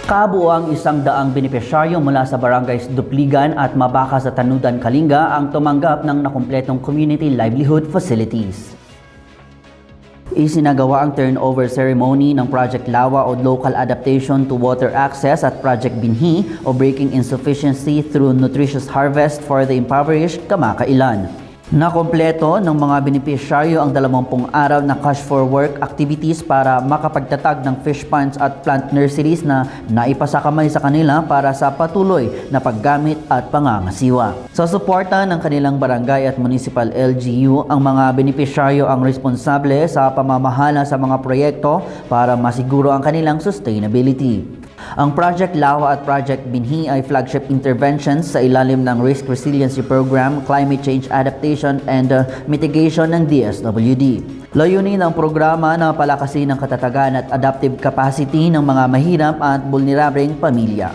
Kabuuang 100 benepisyaryo mula sa barangays Dupligan at Mabaka sa Tanudan, Kalinga ang tumanggap ng nakumpletong community livelihood facilities. Isinagawa ang turnover ceremony ng Project Lawa o Local Adaptation to Water Access at Project Binhi o Breaking Insufficiency through Nutritious Harvest for the Impoverished, Kamakailan. Nakompleto ng mga benepisyaryo ang 20 araw na cash for work activities para makapagtatag ng fish ponds at plant nurseries na naipasakamay sa kanila para sa patuloy na paggamit at pangangasiwa. Sa suporta ng kanilang barangay at municipal LGU, ang mga benepisyaryo ang responsable sa pamamahala sa mga proyekto para masiguro ang kanilang sustainability. Ang Project Lawa at Project Binhi ay flagship interventions sa ilalim ng Risk Resiliency Program, Climate Change Adaptation and Mitigation ng DSWD. Layunin ng programa na palakasin ang katatagan at adaptive capacity ng mga mahirap at vulnerableng pamilya.